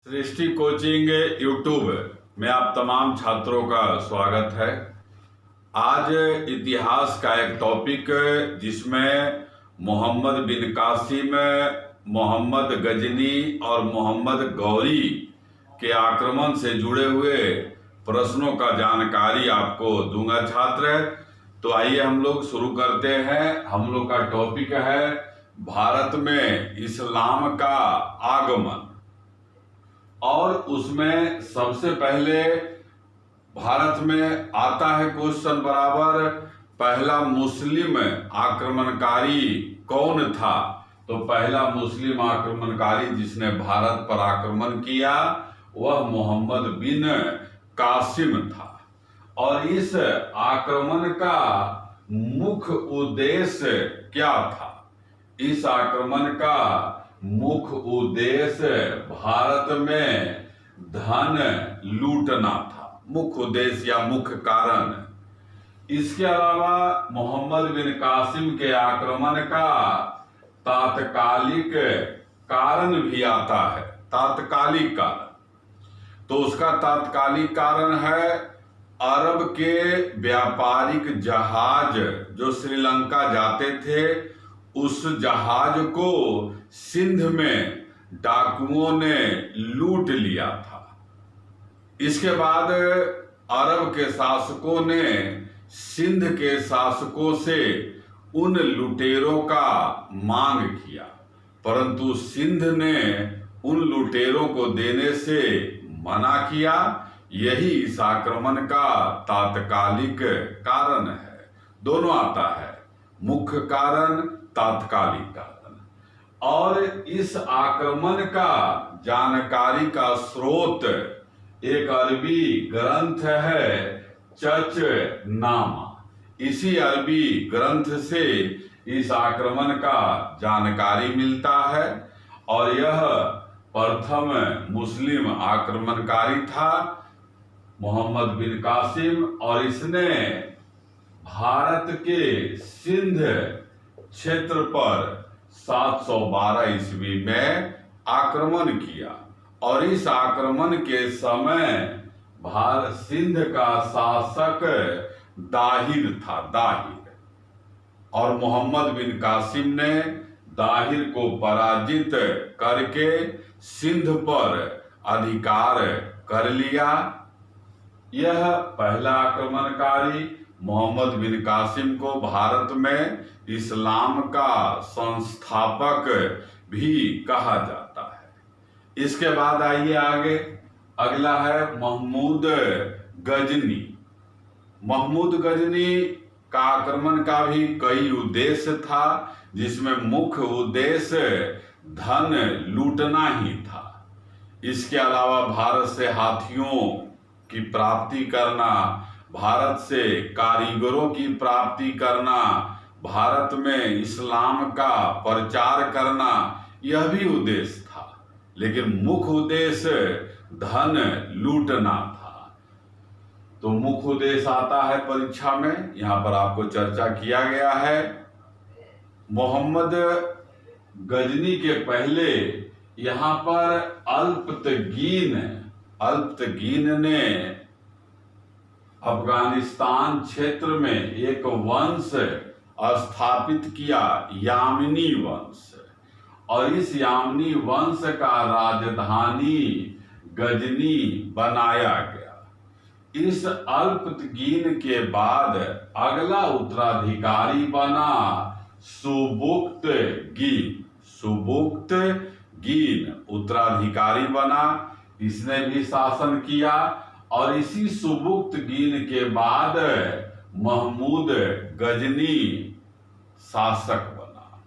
सृष्टि coaching YouTube में आप तमाम छात्रों का स्वागत है। आज इतिहास का एक टॉपिक जिसमें मोहम्मद बिन कासिम, मोहम्मद गजनी और मोहम्मद गौरी के आक्रमण से जुड़े हुए प्रश्नों का जानकारी आपको दूंगा छात्र। तो आइए हम लोग शुरू करते हैं। हम लोग का टॉपिक है भारत में इस्लाम का आगमन, और उसमें सबसे पहले भारत में आता है क्वेश्चन बराबर, पहला मुस्लिम आक्रमणकारी कौन था। तो पहला मुस्लिम आक्रमणकारी जिसने भारत पर आक्रमण किया वह मोहम्मद बिन कासिम था। और इस आक्रमण का मुख्य उद्देश्य क्या था? इस आक्रमण का मुख्य उद्देश्य भारत में धन लूटना था, मुख्य उद्देश्य या मुख्य कारण। इसके अलावा मोहम्मद बिन कासिम के आक्रमण का तात्कालिक कारण भी आता है, तात्कालिक कारण। तो उसका तात्कालिक कारण है अरब के व्यापारिक जहाज जो श्रीलंका जाते थे, उस जहाज को सिंध में डाकुओं ने लूट लिया था। इसके बाद अरब के शासकों ने सिंध के शासकों से उन लुटेरों का मांग किया, परंतु सिंध ने उन लुटेरों को देने से मना किया। यही इस आक्रमण का तात्कालिक कारण है। दोनों आता है, मुख्य कारण, तात्कालिक कारण। और इस आक्रमण का जानकारी का स्रोत एक अरबी ग्रंथ है, चचनामा। इसी अरबी ग्रंथ से इस आक्रमण का जानकारी मिलता है। और यह प्रथम मुस्लिम आक्रमणकारी था मोहम्मद बिन कासिम, और इसने भारत के सिंध क्षेत्र पर 712 ईस्वी में आक्रमण किया। और इस आक्रमण के समय भारत सिंध का शासक दाहिर था, दाहिर। और मोहम्मद बिन कासिम ने दाहिर को पराजित करके सिंध पर अधिकार कर लिया। यह पहला आक्रमणकारी मोहम्मद बिन कासिम को भारत में इस्लाम का संस्थापक भी कहा जाता है। इसके बाद आइए आगे, अगला है महमूद गजनी। महमूद गजनी का आक्रमण का भी कई उद्देश्य था, जिसमें मुख्य उद्देश्य धन लूटना ही था। इसके अलावा भारत से हाथियों की प्राप्ति करना, भारत से कारीगरों की प्राप्ति करना, भारत में इस्लाम का प्रचार करना, यह भी उद्देश्य था। लेकिन मुख्य उद्देश्य धन लूटना था। तो मुख्य उद्देश्य आता है परीक्षा में, यहाँ पर आपको चर्चा किया गया है। मोहम्मद गजनी के पहले यहाँ पर अल्पतगीन ने अफगानिस्तान क्षेत्र में एक वंश स्थापित किया, यामिनी वंश। और इस यामिनी वंश का राजधानी गजनी बनाया गया। इस अल्पतगीन के बाद अगला उत्तराधिकारी बना सुबुक्तगीन उत्तराधिकारी बना। इसने भी शासन किया। और इसी सुबुक्तगीन के बाद महमूद गजनी शासक बना।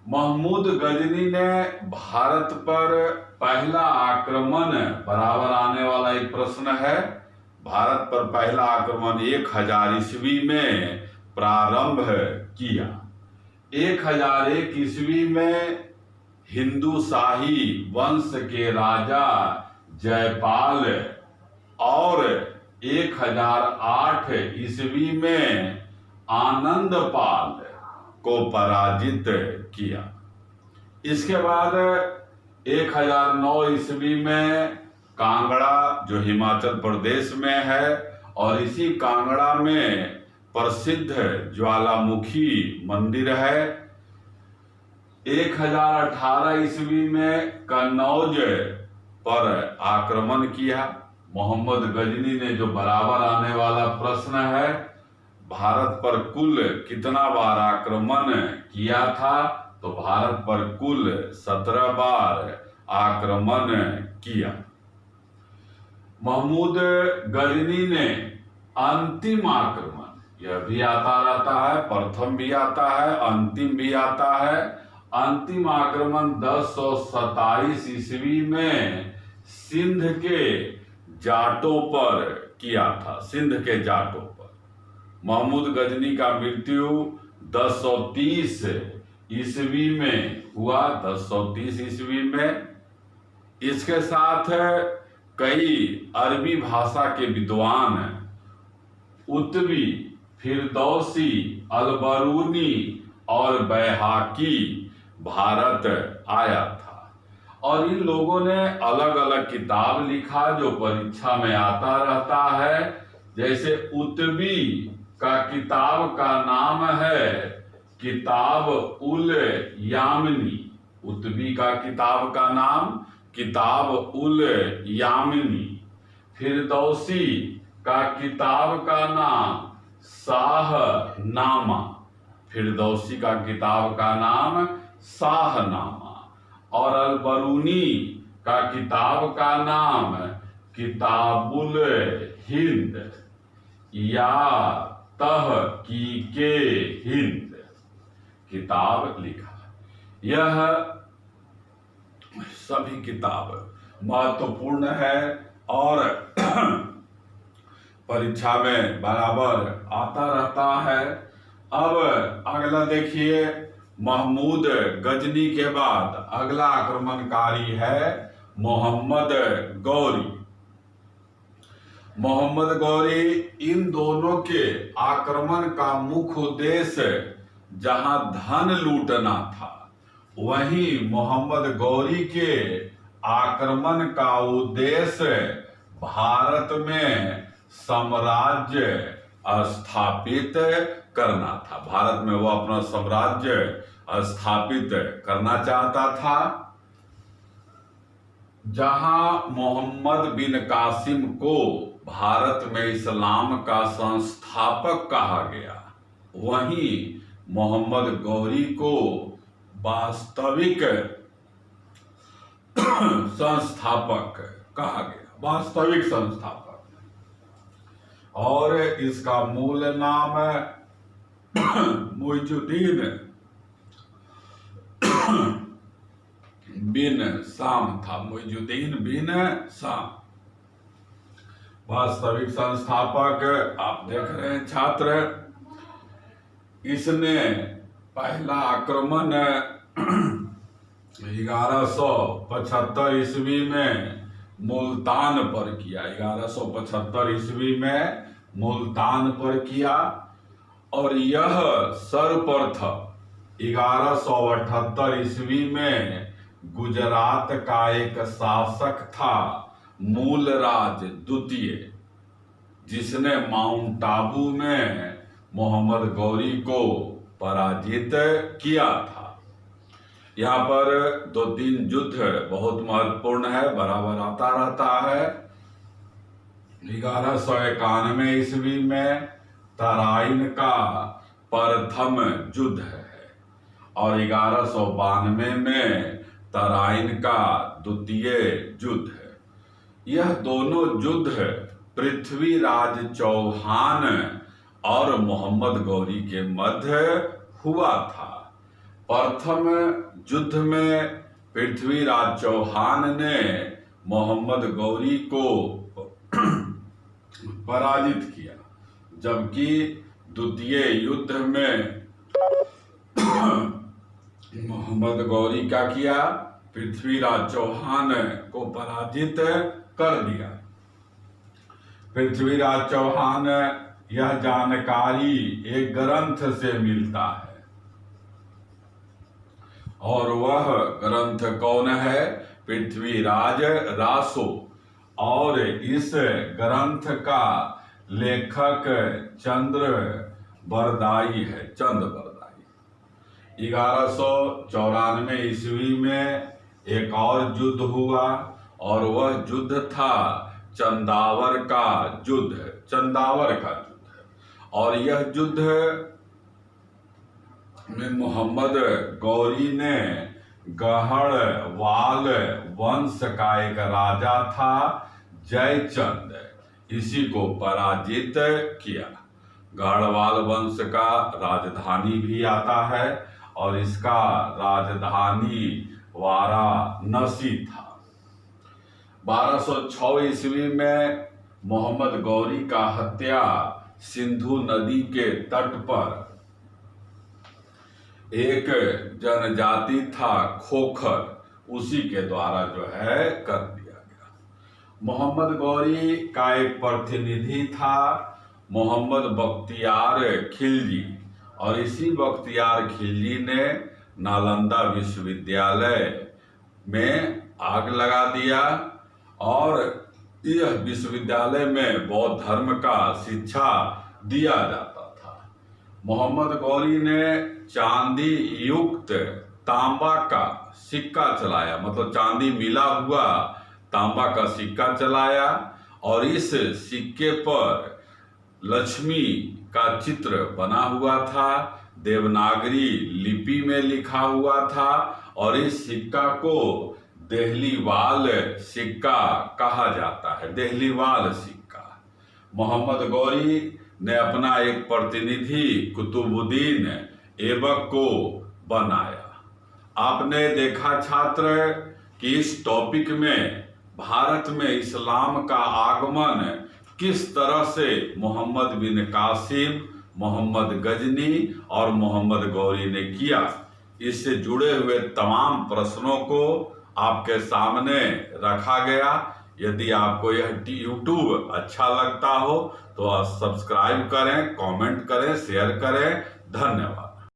महमूद गजनी ने भारत पर पहला आक्रमण बराबर आने वाला एक प्रश्न है। भारत पर पहला आक्रमण 1000 ईस्वी में प्रारंभ किया। 1001 ईस्वी में हिंदू शाही वंश के राजा जयपाल और 1008 ईस्वी में आनंदपाल को पराजित किया। इसके बाद 1009 ईस्वी में कांगड़ा, जो हिमाचल प्रदेश में है, और इसी कांगड़ा में प्रसिद्ध ज्वालामुखी मंदिर है। 1018 ईस्वी में कन्नौज पर आक्रमण किया। मोहम्मद गजनी ने, जो बराबर आने वाला प्रश्न है, भारत पर कुल कितना बार आक्रमण किया था, तो भारत पर कुल 17 बार आक्रमण किया। महमूद गजनी ने अंतिम आक्रमण, यह भी आता रहता है, प्रथम भी आता है, अंतिम भी आता है। अंतिम आक्रमण 1027 ईस्वी में सिंध के जाटों पर किया था, सिंध के जाटों पर। महमूद गजनी का मृत्यु 1030 ईस्वी में हुआ, 1030 ईस्वी में। इसके साथ कई अरबी भाषा के विद्वान उत्बी, फिरदौसी, अलबरूनी और बैहाकी भारत आया था, और इन लोगों ने अलग अलग किताब लिखा जो परीक्षा में आता रहता है। जैसे उत्बी का किताब का नाम है किताब उल यामिनी, उत्बी का किताब का नाम किताब उल यामिनी। फिरदौसी का किताब का नाम शाहनामा, फिरदौसी का किताब का नाम शाहनामा, और अलबरूनी का किताब का नाम किताबुल हिंद या तहकीके हिंद किताब लिखा। यह सभी किताब महत्वपूर्ण है और परीक्षा में बराबर आता रहता है। अब अगला देखिए, महमूद गजनी के बाद अगला आक्रमणकारी है मोहम्मद गौरी। मोहम्मद गौरी, इन दोनों के आक्रमण का मुख्य उद्देश्य जहां धन लूटना था, वहीं मोहम्मद गौरी के आक्रमण का उद्देश्य भारत में साम्राज्य स्थापित करना था। भारत में वो अपना साम्राज्य स्थापित करना चाहता था। जहां मोहम्मद बिन कासिम को भारत में इस्लाम का संस्थापक कहा गया, वहीं मोहम्मद गौरी को वास्तविक संस्थापक कहा गया, वास्तविक संस्थापक। और इसका मूल नाम मुइजुद्दीन बिन शाम था, मुइजुद्दीन बिन शाम वास्तविक संस्थापक। आप देख रहे हैं छात्र, इसने पहला आक्रमण 1175 ईस्वी में मुल्तान पर किया, 1175 ईस्वी में मुल्तान पर किया, और यह सर्वप्रथम 1178 ईस्वी में गुजरात का एक शासक था मूलराज द्वितीय, जिसने माउंट आबू में मोहम्मद गौरी को पराजित किया था। यहाँ पर 2-3 युद्ध बहुत महत्वपूर्ण है, बराबर आता रहता है। 1191 ईस्वी में तराइन का प्रथम युद्ध है, और 1192 में तराइन का द्वितीय युद्ध है। यह दोनों युद्ध पृथ्वीराज चौहान और मोहम्मद गौरी के मध्य हुआ था। प्रथम युद्ध में पृथ्वीराज चौहान ने मोहम्मद गौरी को पराजित किया, जबकि द्वितीय युद्ध में मोहम्मद गौरी क्या किया, पृथ्वीराज चौहान को पराजित कर दिया। पृथ्वीराज चौहान, यह जानकारी एक ग्रंथ से मिलता है, और वह ग्रंथ कौन है? पृथ्वीराज रासो। और इस ग्रंथ का लेखक चंद्र बरदाई है, चंद्र बरदाई। 1194 ईस्वी में एक और युद्ध हुआ और वह युद्ध था चंदावर का युद्ध, चंदावर का युद्ध। और यह युद्ध में मोहम्मद गौरी ने गढ़वाल वंश का एक राजा था जयचंद, इसी को पराजित किया। गढ़वाल वंश का राजधानी भी आता है और इसका राजधानी वाराणसी था। 1206 ईस्वी में मोहम्मद गौरी का हत्या सिंधु नदी के तट पर एक जनजाति था खोखर, उसी के द्वारा जो है कर दिया गया। मोहम्मद गौरी का एक प्रतिनिधि था मोहम्मद बख्तियार खिलजी, और इसी बख्तियार खिलजी ने नालंदा विश्वविद्यालय में आग लगा दिया और यह विश्वविद्यालय में बौद्ध धर्म का शिक्षा दिया जाता था। मोहम्मद गौरी ने चांदी युक्त तांबा का सिक्का चलाया, मतलब चांदी मिला हुआ तांबा का सिक्का चलाया, और इस सिक्के पर लक्ष्मी का चित्र बना हुआ था, देवनागरी लिपि में लिखा हुआ था, और इस सिक्का को देहलीवाल सिक्का कहा जाता है, देहलीवाल सिक्का। मोहम्मद गौरी ने अपना एक प्रतिनिधि कुतुबुद्दीन ऐबक को बनाया। आपने देखा छात्र कि इस टॉपिक में भारत में इस्लाम का आगमन किस तरह से मोहम्मद बिन कासिम, मोहम्मद गजनी और मोहम्मद गौरी ने किया, इससे जुड़े हुए तमाम प्रश्नों को आपके सामने रखा गया। यदि आपको यह यूट्यूब अच्छा लगता हो तो सब्सक्राइब करें, कमेंट करें, शेयर करें। धन्यवाद।